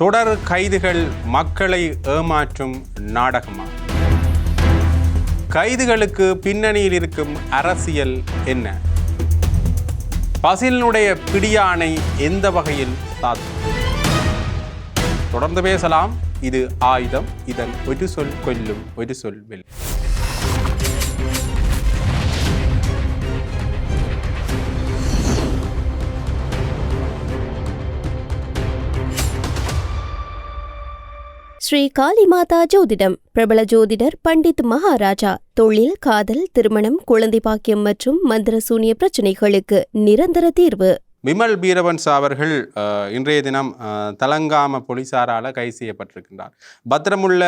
தொடர் கைதுகள் மக்களை ஏமாற்றும் நாடகமா? கைதுகளுக்கு பின்னணியில் இருக்கும் அரசியல் என்ன? பசிலினுடைய பிடியாணை எந்த வகையில் சாத்தியம்? தொடர்ந்து பேசலாம். இது ஆயுதம். இதன் ஒரு சொல் கொல்லும், ஒரு சொல் வெல்லும். ஸ்ரீ காளிமாதா ஜோதிடம். பிரபல ஜோதிடர் பண்டித் மகாராஜா. தொழில், காதல், திருமணம், குழந்தை பாக்கியம் மற்றும் மந்திர சூனிய பிரச்சனைகளுக்கு நிரந்தர தீர்வு. விமல் வீரவன்ச அவர்கள் இன்றைய தினம் தலங்காம போலீசாரால் கைது செய்யப்பட்டிருக்கின்றார். பத்திரமுள்ள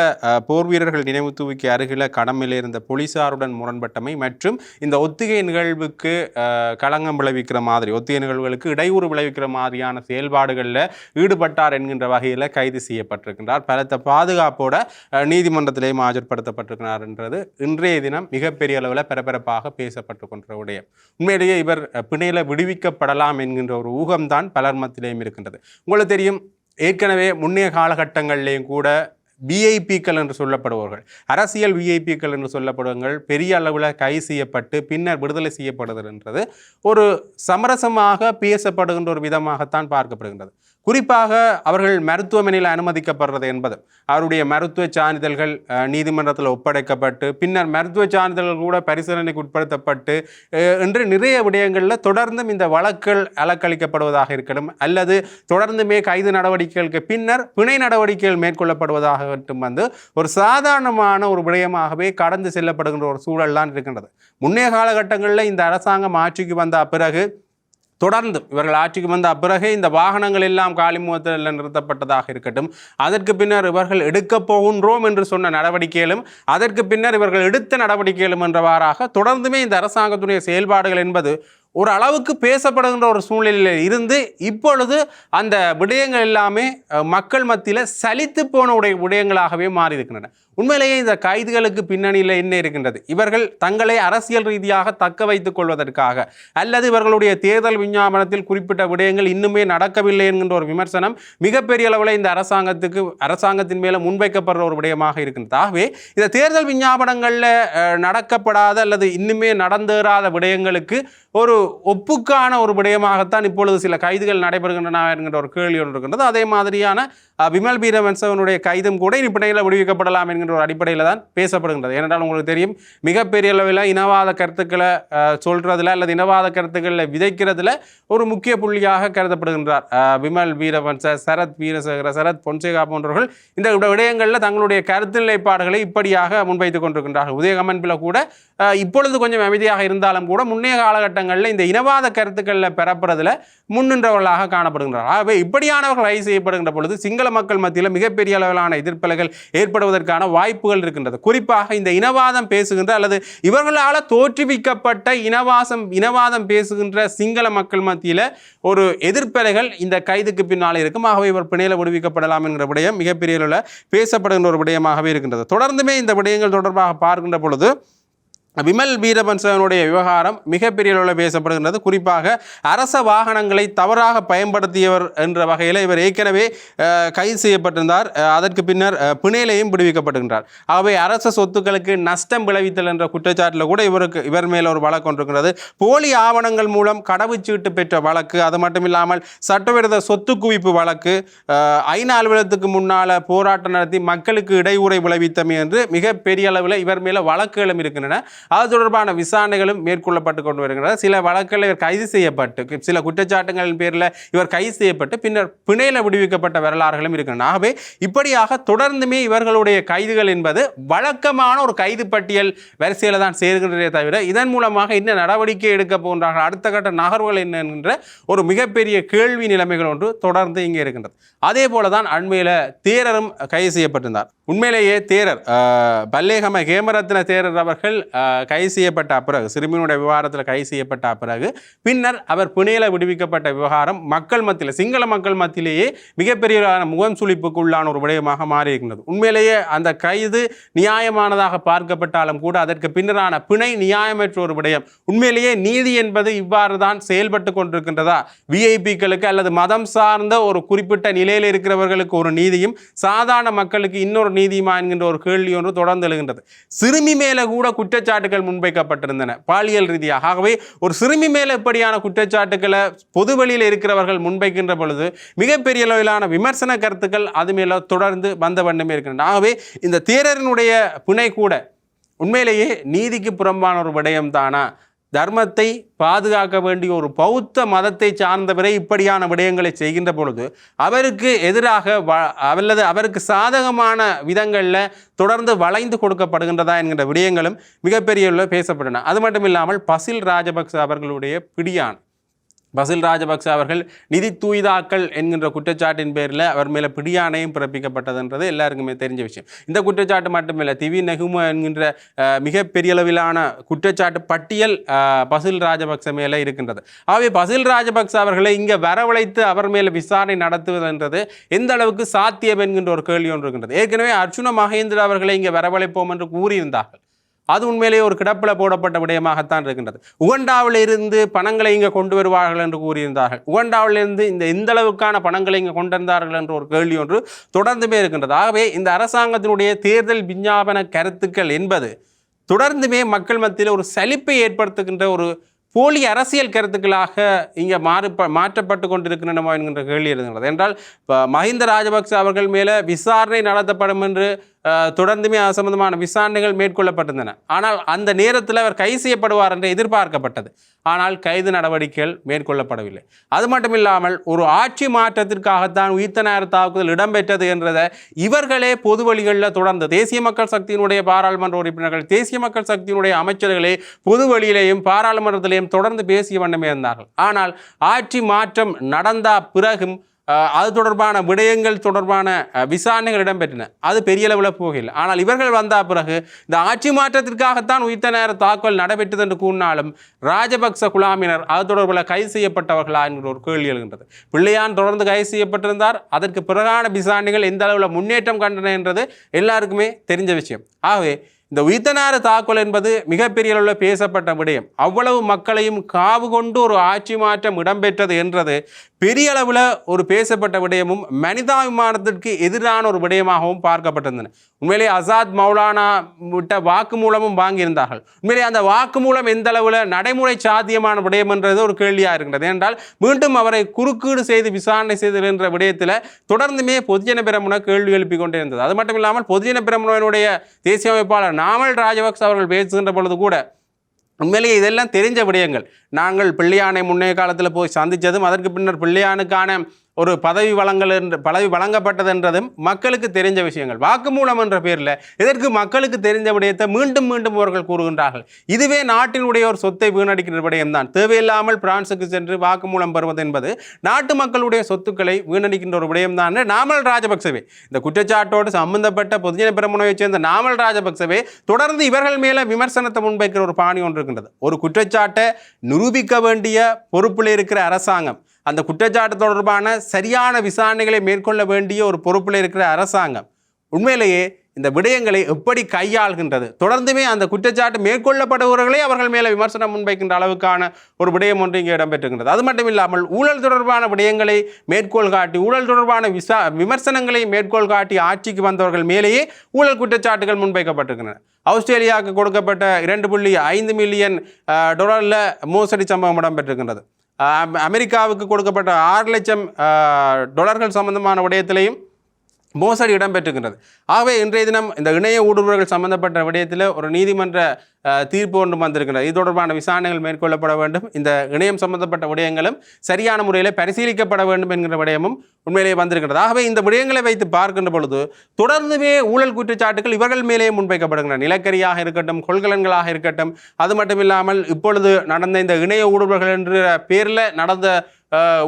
போர் வீரர்கள் நினைவு தூவிக்கு அருகில் கடமையில் இருந்த போலீசாருடன் முரண்பட்டமை மற்றும் இந்த ஒத்திகை நிகழ்வுக்கு களங்கம் விளைவிக்கிற மாதிரி, ஒத்திகை நிகழ்வுகளுக்கு இடையூறு விளைவிக்கிற மாதிரியான செயல்பாடுகளில் ஈடுபட்டார் என்கின்ற வகையில் கைது செய்யப்பட்டிருக்கின்றார். பலத்த பாதுகாப்போட நீதிமன்றத்திலேயும் ஆஜர்படுத்தப்பட்டிருக்கிறார் என்றது இன்றைய தினம் மிகப்பெரிய அளவில் பரபரப்பாக பேசப்பட்டு கொண்ட விடயம். உண்மையிலேயே இவர் பிணையில் விடுவிக்கப்படலாம் என்கின்ற ஒரு ஊகம்தான் பலர் மத்தியிலேயும் இருக்கின்றது. உங்களுக்கு தெரியும், ஏற்கனவே முன்னைய காலகட்டங்களிலேயும் கூட விஐபிக்கள் என்று சொல்லப்படுபவர்கள், அரசியல் விஐபிக்கள் என்று சொல்லப்படுவர்கள் பெரிய அளவில் கைது செய்யப்பட்டு பின்னர் விடுதலை செய்யப்படுதுன்றது ஒரு சமரசமாக பேசப்படுகின்ற ஒரு விதமாகத்தான் பார்க்கப்படுகின்றது. குறிப்பாக அவர்கள் மருத்துவமனையில் அனுமதிக்கப்படுறது என்பது, அவருடைய மருத்துவ சான்றிதழ்கள் நீதிமன்றத்தில் ஒப்படைக்கப்பட்டு பின்னர் மருத்துவ சான்றிதழ்கள் கூட பரிசீலனைக்கு உட்படுத்தப்பட்டு என்று நிறைய விடயங்களில் தொடர்ந்தும் இந்த வழக்குகள் அலக்களிக்கப்படுவதாக இருக்கணும், அல்லது தொடர்ந்துமே கைது நடவடிக்கைகளுக்கு பின்னர் பிணை நடவடிக்கைகள் மேற்கொள்ளப்படுவதாக வந்து ஒரு சாதாரணமான ஒரு விடயமாகவே கடந்து செல்லப்படுகின்ற ஒரு சூழல் தான் இருக்கின்றது. முன்னைய காலகட்டங்களில் இந்த அரசாங்கம் ஆட்சிக்கு வந்த பிறகு தொடர்ந்து இவர்கள் ஆட்சிக்கு வந்த பிறகு இந்த வாகனங்கள் எல்லாம் காலிமுகத்தில் நிறுத்தப்பட்டதாக இருக்கட்டும், அதற்கு பின்னர் இவர்கள் எடுக்கப் போகின்றோம் என்று சொன்ன நடவடிக்கைகளும் அதற்கு பின்னர் இவர்கள் எடுத்த நடவடிக்கைகளும் என்றவாறாக தொடர்ந்துமே இந்த அரசாங்கத்துடைய செயல்பாடுகள் என்பது ஒரு அளவுக்கு பேசப்படுகின்ற ஒரு சூழ்நிலையில் இருந்து இப்பொழுது அந்த விடயங்கள் எல்லாமே மக்கள் மத்தியில் சலித்து போன விடயங்களாகவே மாறி இருக்கின்றன. உண்மையிலேயே இந்த கைதுகளுக்கு பின்னணியில் என்ன இருக்கின்றது? இவர்கள் தங்களை அரசியல் ரீதியாக தக்க வைத்துக் கொள்வதற்காக, அல்லது இவர்களுடைய தேர்தல் விஞ்ஞாபனத்தில் குறிப்பிட்ட விடயங்கள் இன்னுமே நடக்கவில்லை என்கின்ற ஒரு விமர்சனம் மிகப்பெரிய அளவில் இந்த அரசாங்கத்தின் மேலே முன்வைக்கப்படுற ஒரு விடயமாக இருக்கின்றது. ஆகவே இந்த தேர்தல் விஞ்ஞாபனங்களில் நடக்கப்படாத அல்லது இன்னுமே நடந்தேறாத விடயங்களுக்கு ஒரு ஒப்புக்கான ஒரு விடயமாகத்தான் இப்பொழுது சில கைதுகள் நடைபெறுகின்றன என்கின்ற ஒரு கேள்வி ஒன்று இருக்கின்றது. அதே மாதிரியான விமல் வீரவன்சவனுடைய கைதும் கூட பிணையில் விடுவிக்கப்படலாம் என்கின்ற ஒரு அடிப்படையில் தான் பேசப்படுகின்றது. ஏனென்றால் உங்களுக்கு தெரியும், மிகப்பெரிய அளவில் இனவாத கருத்துக்களை சொல்றதுல அல்லது இனவாத கருத்துக்களை விதைக்கிறதுல ஒரு முக்கிய புள்ளியாக கருதப்படுகின்றார் விமல் வீரவன்ச, சரத் வீரசேகர, சரத் பொன்சேகா போன்றவர்கள். இந்த விடயங்களில் தங்களுடைய கருத்து நிலைப்பாடுகளை இப்படியாக முன்வைத்துக் கொண்டிருக்கின்றார்கள். உதயகமன்பில் கூட இப்பொழுது கொஞ்சம் அமைதியாக இருந்தாலும் கூட முன்னைய காலகட்டங்களில் இந்த இனவாத கருத்துக்களில் பெறப்படுறதுல முன்னின்றவர்களாக காணப்படுகின்றனர். ஆகவே இப்படியானவர்கள் கைது செய்யப்படுகின்ற பொழுது சிங்கள மக்கள் மத்தியில் மிகப்பெரிய அளவிலான எதிர்ப்பலைகள் ஏற்படுவதற்கான வாய்ப்புகள் இருக்கின்றது. குறிப்பாக இந்த இனவாதம் பேசுகின்ற அல்லது இவர்களால் தோற்றுவிக்கப்பட்ட இனவாதம் பேசுகின்ற சிங்கள மக்கள் மத்தியில் ஒரு எதிர்ப்பலைகள் இந்த கைதுக்கு பின்னால் இருக்கும். ஆகவே இவர் பிணையில் விடுவிக்கப்படலாம் என்கிற விடயம் மிகப்பெரிய அளவில் பேசப்படுகின்ற ஒரு விடயமாகவே இருக்கின்றது. தொடர்ந்துமே இந்த விடயங்கள் தொடர்பாக பார்க்கின்ற பொழுது விமல் வீரவன்சவனுடைய விவகாரம் மிகப்பெரிய அளவில் பேசப்படுகின்றது. குறிப்பாக அரச வாகனங்களை தவறாக பயன்படுத்தியவர் என்ற வகையில் இவர் ஏற்கனவே கைது செய்யப்பட்டிருந்தார். அதற்கு பின்னர் பிணையிலையும் விடுவிக்கப்பட்டிருக்கிறார். ஆகவே அரச சொத்துக்களுக்கு நஷ்டம் விளைவித்தல் என்ற குற்றச்சாட்டில் கூட இவர் மேல் ஒரு வழக்கு ஒன்றிருக்கிறது. போலி ஆவணங்கள் மூலம் கடவுச்சீட்டு பெற்ற வழக்கு, அது மட்டும் இல்லாமல் சட்டவிரோத சொத்து குவிப்பு வழக்கு, ஐநா அலுவலகத்துக்கு முன்னால் போராட்டம் நடத்தி மக்களுக்கு இடையூறை விளைவித்தமை என்று மிகப்பெரிய அளவில் இவர் மேலே வழக்குகளும் இருக்கின்றன. அது தொடர்பான விசாரணைகளும் மேற்கொள்ளப்பட்டு கொண்டு வருகிறது. சில வழக்குகளில் இவர் கைது செய்யப்பட்டு, சில குற்றச்சாட்டுகளின் பேரில் இவர் கைது செய்யப்பட்டு பின்னர் பிணையில் விடுவிக்கப்பட்ட வரலாறுகளும் இருக்கின்றன. ஆகவே இப்படியாக தொடர்ந்துமே இவர்களுடைய கைதுகள் என்பது வழக்கமான ஒரு கைது பட்டியல் வரிசையில் தான் சேர்கின்றதே தவிர இதன் மூலமாக என்ன நடவடிக்கை எடுக்க போன்றார்கள், அடுத்த கட்ட நகர்வுகள் என்ன என்கின்ற ஒரு மிகப்பெரிய கேள்வி நிலைமைகள் ஒன்று தொடர்ந்து இங்கே இருக்கின்றது. அதே போல தான் அண்மையில் தேரரும் கைது செய்யப்பட்டிருந்தார். உண்மையிலேயே தேரர் பல்லேகம ஹேமரத்ன தேரர் அவர்கள் கைது செய்யப்பட்ட பிறகு, சிறுமியினுடைய விவகாரத்தில் கைது செய்யப்பட்ட பிறகு பின்னர் அவர் பிணையில விடுவிக்கப்பட்ட விவகாரம் மக்கள் மத்தியில், சிங்கள மக்கள் மத்தியிலேயே மிகப்பெரிய முகம் சுளிப்புக்குள்ளான ஒரு விடயமாக மாறியிருக்கின்றது. உண்மையிலேயே அந்த கைது நியாயமானதாக பார்க்கப்பட்டாலும் கூட அதற்கு பின்னரான பிணை நியாயமற்ற ஒரு விடயம். உண்மையிலேயே நீதி என்பது இவ்வாறு தான் செயல்பட்டு கொண்டிருக்கின்றதா? விஐபிக்களுக்கு அல்லது மதம் சார்ந்த ஒரு குறிப்பிட்ட நிலையில் இருக்கிறவர்களுக்கு ஒரு நீதியும் சாதாரண மக்களுக்கு இன்னொரு நீதியுமா என்கின்ற ஒரு கேள்வி ஒன்று தொடர்ந்து எழுகின்றது. சிறுமி மேல கூட குற்றச்சாட்டுகள் முன்வைக்கப்பட்டிருந்தன பாலியல் ரீதியாக. ஆகவே ஒரு சிறுமி மேல இப்படியான குற்றச்சாட்டுகளை பொதுவெளியில் இருக்கிறவர்கள் முன்வைக்கின்ற பொழுது மிகப்பெரிய அளவிலான விமர்சன கருத்துக்கள் அது மேல தொடர்ந்து வந்த வண்ணமே இருக்கின்றன. ஆகவே இந்த தேரரினுடைய பிணை கூட உண்மையிலேயே நீதிக்கு புறம்பான ஒரு விடயம் தானா? தர்மத்தை பாதுகாக்க வேண்டிய ஒரு பௌத்த மதத்தை சார்ந்தவரை இப்படியான விடயங்களை செய்கின்ற பொழுது அவருக்கு எதிராக அல்லது அவருக்கு சாதகமான விதங்களில் தொடர்ந்து வளைந்து கொடுக்கப்படுகின்றதா என்கின்ற விடயங்களும் மிகப்பெரிய பேசப்பட்டன. அது மட்டும் இல்லாமல் பசில் ராஜபக்ச அவர்களுடைய பிடியான் பசில் ராஜபக்ச அவர்கள் நிதி தூய்தாக்கல் என்கின்ற குற்றச்சாட்டின் பேரில் அவர் மேலே பிடியாணையும் பிறப்பிக்கப்பட்டதுன்றது எல்லாருக்குமே தெரிஞ்ச விஷயம். இந்த குற்றச்சாட்டு மட்டுமில்லை, திவி நெகும என்கின்ற மிகப்பெரிய அளவிலான குற்றச்சாட்டு பட்டியல் பசில் ராஜபக்ச மேலே இருக்கின்றது. ஆகவே பசில் ராஜபக்ச அவர்களை இங்கே வரவழைத்து அவர் மேலே விசாரணை நடத்துவதுன்றது எந்த அளவுக்கு சாத்தியம் என்கின்ற ஒரு கேள்வி ஒன்று இருக்கின்றது. ஏற்கனவே அர்ச்சுன மகேந்திர அவர்களை இங்கே வரவழைப்போம் என்று கூறியிருந்தார்கள். அது உண்மையிலேயே ஒரு கிடப்பில் போடப்பட்ட விடயமாகத்தான் இருக்கின்றது. உகண்டாவில் இருந்து பணங்களை இங்கே கொண்டு வருவார்கள் என்று கூறியிருந்தார்கள். உகண்டாவிலிருந்து இந்த அளவுக்கான பணங்களை இங்கே கொண்டு வந்தார்கள் என்ற ஒரு கேள்வி ஒன்று தொடர்ந்துமே இருக்கின்றது. ஆகவே இந்த அரசாங்கத்தினுடைய தேர்தல் விஞ்ஞாபன கருத்துக்கள் என்பது தொடர்ந்துமே மக்கள் மத்தியில் ஒரு சலிப்பை ஏற்படுத்துகின்ற ஒரு போலி அரசியல் கருத்துக்களாக இங்கே மாற்றப்பட்டு கொண்டிருக்கின்றனவா என்கின்ற கேள்வி இருக்கின்றது. என்றால் மஹிந்த ராஜபக்ச அவர்கள் மேலே விசாரணை நடத்தப்படும் என்று தொடர்ந்துமே அது சம்பந்தமான விசாரணைகள் மேற்கொள்ளப்பட்டிருந்தன. ஆனால் அந்த நேரத்தில் அவர் கைது செய்யப்படுவார் என்று எதிர்பார்க்கப்பட்டது. ஆனால் கைது நடவடிக்கைகள் மேற்கொள்ளப்படவில்லை. அது மட்டும் இல்லாமல் ஒரு ஆட்சி மாற்றத்திற்காகத்தான் உயிர்த்த தாக்குதல் இடம்பெற்றது என்றதை இவர்களே பொது வழிகளில் தொடர்ந்து தேசிய மக்கள் சக்தியினுடைய பாராளுமன்ற உறுப்பினர்கள், தேசிய மக்கள் சக்தியினுடைய அமைச்சர்களே பொது வழியிலேயும் பாராளுமன்றத்திலேயும் தொடர்ந்து பேசிய வண்ணமே இருந்தார்கள். ஆனால் ஆட்சி மாற்றம் நடந்த பிறகும் அது தொடர்பான விடயங்கள் தொடர்பான விசாரணைகள் இடம்பெற்றன. அது பெரிய அளவில் போகவில்லை. ஆனால் இவர்கள் வந்த பிறகு இந்த ஆட்சி மாற்றத்திற்காகத்தான் உயிர்த்த தாக்குதல் நடைபெற்றது என்று கூறினாலும் ராஜபக்ச குழாமினர் அது தொடர்பில் கைது செய்யப்பட்டவர்களா என்கிற ஒரு கேள்வி எழுகின்றது. பிள்ளையான் தொடர்ந்து கைது செய்யப்பட்டிருந்தார். அதற்கு பிறகான விசாரணைகள் எந்த அளவில் முன்னேற்றம் கண்டன என்றது எல்லாருக்குமே தெரிஞ்ச விஷயம். ஆகவே இந்த உயிர்த்த தாக்குதல் என்பது மிகப்பெரிய அளவில் பேசப்பட்ட விடயம். அவ்வளவு மக்களையும் காவு கொண்டு ஒரு ஆட்சி மாற்றம் இடம்பெற்றது என்றது பெரிய அளவில் ஒரு பேசப்பட்ட விடயமும் மனிதாபிமானத்திற்கு எதிரான ஒரு விடயமாகவும் பார்க்கப்பட்டிருந்தன. உண்மையிலே அசாத் மௌலானா விட்ட வாக்குமூலமும் வாங்கியிருந்தார்கள். உண்மையிலே அந்த வாக்குமூலம் எந்த அளவில் நடைமுறை சாத்தியமான விடயம் என்றது ஒரு கேள்வியாக இருக்கின்றது. என்றால் மீண்டும் அவரை குறுக்கீடு செய்து விசாரணை செய்தல் என்ற விடயத்தில் தொடர்ந்துமே பொதுஜன பெரமுன கேள்வி எழுப்பி கொண்டே இருந்தது. அது மட்டும் இல்லாமல் பொதுஜன பெரமுனனுடைய தேசிய அமைப்பாளர் நாமல் ராஜபக்ச அவர்கள் பேசுகின்ற பொழுது கூட உண்மையிலேயே இதெல்லாம் தெரிஞ்ச விடயங்கள். நாங்கள் பிள்ளையானை முன்னைய காலத்தில் போய் சந்தித்ததும் அதற்கு பின்னர் பிள்ளையானுக்கான ஒரு பதவி வழங்கப்பட்டது என்றதும் மக்களுக்கு தெரிஞ்ச விஷயங்கள். வாக்குமூலம் என்ற பேரில் இதற்கு மக்களுக்கு தெரிஞ்ச விடயத்தை மீண்டும் மீண்டும் அவர்கள் கூறுகின்றார்கள். இதுவே நாட்டினுடைய ஒரு சொத்தை வீணடிக்கிற விடயம்தான். தேவையில்லாமல் பிரான்சுக்கு சென்று வாக்குமூலம் பெறுவது என்பது நாட்டு மக்களுடைய சொத்துக்களை வீணடிக்கின்ற ஒரு விடயம்தான். நாமல் ராஜபக்சவே இந்த குற்றச்சாட்டோடு சம்பந்தப்பட்ட பொதுஜன பெரமுனவைச் சேர்ந்த நாமல் ராஜபக்சவே தொடர்ந்து இவர்கள் மேலே விமர்சனத்தை முன்வைக்கிற ஒரு பாணி ஒன்று இருக்கின்றது. ஒரு குற்றச்சாட்டை நிரூபிக்க வேண்டிய பொறுப்பில் இருக்கிற அரசாங்கம், அந்த குற்றச்சாட்டு தொடர்பான சரியான விசாரணைகளை மேற்கொள்ள வேண்டிய ஒரு பொறுப்பில் இருக்கிற அரசாங்கம் உண்மையிலேயே இந்த விடயங்களை எப்படி கையாள்கின்றது? தொடர்ந்துமே அந்த குற்றச்சாட்டு மேற்கொள்ளப்படுபவர்களே அவர்கள் மேலே விமர்சனம் முன்வைக்கின்ற அளவுக்கான ஒரு விடயம் ஒன்று இங்கே இடம்பெற்றிருக்கிறது. அது மட்டும் இல்லாமல் ஊழல் தொடர்பான விடயங்களை மேற்கோள் காட்டி, ஊழல் தொடர்பான விமர்சனங்களை மேற்கோள் காட்டி ஆட்சிக்கு வந்தவர்கள் மேலேயே ஊழல் குற்றச்சாட்டுகள் முன்வைக்கப்பட்டிருக்கின்றன. ஆஸ்திரேலியாவுக்கு கொடுக்கப்பட்ட 2.5 மில்லியன் டாலரில் மோசடி சம்பவம் இடம்பெற்றிருக்கின்றது. அமெரிக்காவுக்கு கொடுக்கப்பட்ட 6 லட்சம் டாலர்கள் சம்பந்தமான விடயத்திலையும் மோசடி இடம்பெற்றிருக்கின்றது. ஆகவே இன்றைய தினம் இந்த இணைய ஊடுருவல்கள் சம்பந்தப்பட்ட விடயத்தில் ஒரு நீதிமன்ற தீர்ப்பு ஒன்று வந்திருக்கின்றது. இது தொடர்பான விசாரணைகள் மேற்கொள்ளப்பட வேண்டும். இந்த இணையம் சம்பந்தப்பட்ட விடயங்களும் சரியான முறையில் பரிசீலிக்கப்பட வேண்டும் என்கிற விடயமும் உண்மையிலேயே வந்திருக்கிறது. ஆகவே இந்த விடயங்களை வைத்து பார்க்கின்ற பொழுது தொடர்ந்துமே ஊழல் குற்றச்சாட்டுகள் இவர்கள் மேலேயே முன்வைக்கப்படுகின்றன. நிலக்கரியாக இருக்கட்டும், கொள்கலன்களாக இருக்கட்டும், அது மட்டும் இல்லாமல் இப்பொழுது நடந்த இந்த இணைய ஊடுருவல்கள் என்ற பேரில் நடந்த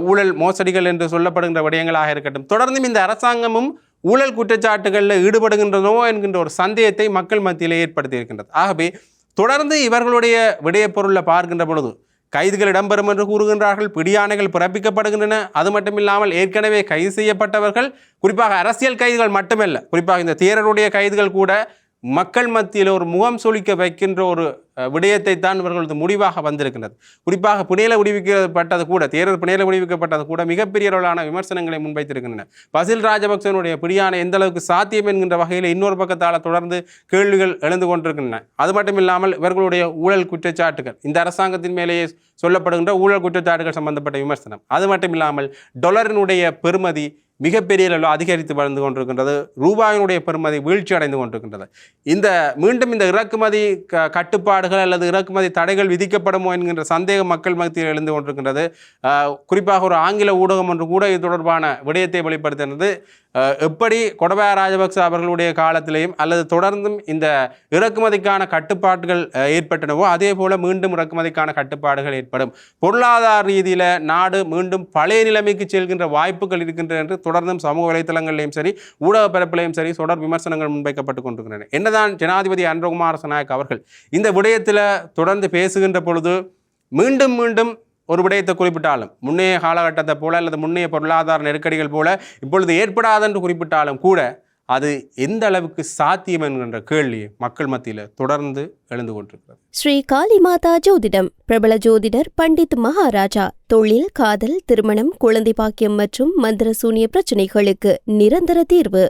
ஊழல் மோசடிகள் என்று சொல்லப்படுகின்ற விடயங்களாக இருக்கட்டும், தொடர்ந்தும் இந்த அரசாங்கமும் ஊழல் குற்றச்சாட்டுகளில் ஈடுபடுகின்றனோ என்கின்ற ஒரு சந்தேகத்தை மக்கள் மத்தியில் ஏற்படுத்தி இருக்கின்றது. ஆகவே தொடர்ந்து இவர்களுடைய விடயப்பொருளை பார்க்கின்ற பொழுது கைதுகள் இடம்பெறும் என்று கூறுகின்றார்கள், பிடியாணைகள் பிறப்பிக்கப்படுகின்றன. அது மட்டுமில்லாமல் ஏற்கனவே கைது செய்யப்பட்டவர்கள், குறிப்பாக அரசியல் கைதுகள் மட்டுமல்ல, குறிப்பாக இந்த தேரருடைய கைதுகள் கூட மக்கள் மத்தியில் ஒரு முகம் சொலிக்க வைக்கின்ற ஒரு விடயத்தை தான் இவர்களது முடிவாக வந்திருக்கின்றது. குறிப்பாக பிணையில விடுவிக்கப்பட்டது கூட, தேரர் பிணையில விடுவிக்கப்பட்டது கூட மிகப்பெரிய அளவிலான விமர்சனங்களை முன்வைத்திருக்கின்றன. பசில் ராஜபக்சனுடைய பிடியான எந்த அளவுக்கு சாத்தியம் என்கின்ற வகையில் இன்னொரு பக்கத்தால் தொடர்ந்து கேள்விகள் எழுந்து கொண்டிருக்கின்றன. அது மட்டும் இல்லாமல் இவர்களுடைய ஊழல் குற்றச்சாட்டுகள், இந்த அரசாங்கத்தின் மேலேயே சொல்லப்படுகின்ற ஊழல் குற்றச்சாட்டுகள் சம்பந்தப்பட்ட விமர்சனம், அது மட்டும் இல்லாமல் டொலரினுடைய பெறுமதி மிகப்பெரிய அளவில் அதிகரித்து வளர்ந்து கொண்டிருக்கின்றது, ரூபாயினுடைய பெறுமதி வீழ்ச்சி அடைந்து கொண்டிருக்கின்றது. மீண்டும் இந்த இறக்குமதி கட்டுப்பாடுகள் அல்லது இறக்குமதி தடைகள் விதிக்கப்படுமோ என்கின்ற சந்தேகம் மக்கள் மத்தியில் எழுந்து கொண்டிருக்கின்றது. குறிப்பாக ஒரு ஆங்கில ஊடகம் ஒன்று கூட இது தொடர்பான விடயத்தை வெளிப்படுத்துகிறது. எப்படி கோடபாய ராஜபக்ச அவர்களுடைய காலத்திலேயும் அல்லது தொடர்ந்தும் இந்த இறக்குமதிக்கான கட்டுப்பாடுகள் ஏற்பட்டனவோ அதே போல மீண்டும் இறக்குமதிக்கான கட்டுப்பாடுகள் ஏற்படும், பொருளாதார ரீதியில் நாடு மீண்டும் பழைய நிலைமைக்கு செல்கின்ற வாய்ப்புகள் இருக்கின்றன என்று தொடர்ந்தும் சமூக வலைத்தளங்களிலும் சரி ஊடக பரப்பிலையும் சரி தொடர் விமர்சனங்கள் முன்வைக்கப்பட்டு கொண்டிருக்கின்றன. என்னதான் ஜனாதிபதி அனுரகுமார திசாநாயக்க அவர்கள் இந்த விடயத்தில் தொடர்ந்து பேசுகின்ற பொழுது மீண்டும் மீண்டும் ஒரு விடயத்தை குறிப்பிட்டாலும், முன்னைய காலகட்டத்தை போல அல்லது முன்னைய பொருளாதார நெருக்கடிகள் போல இப்பொழுது ஏற்படாதென்று குறிப்பிட்டாலும் கூட அது எந்த அளவுக்கு சாத்தியம் என்கின்ற கேள்வி மக்கள் மத்தியில் தொடர்ந்து எழுந்து கொண்டிருக்கிறது. ஸ்ரீ காளிமாதா ஜோதிடம் பிரபல ஜோதிடர் பண்டித் மகாராஜா. தொழில், காதல், திருமணம், குழந்தை பாக்கியம் மற்றும் மந்திர சூனிய பிரச்சனைகளுக்கு நிரந்தர தீர்வு.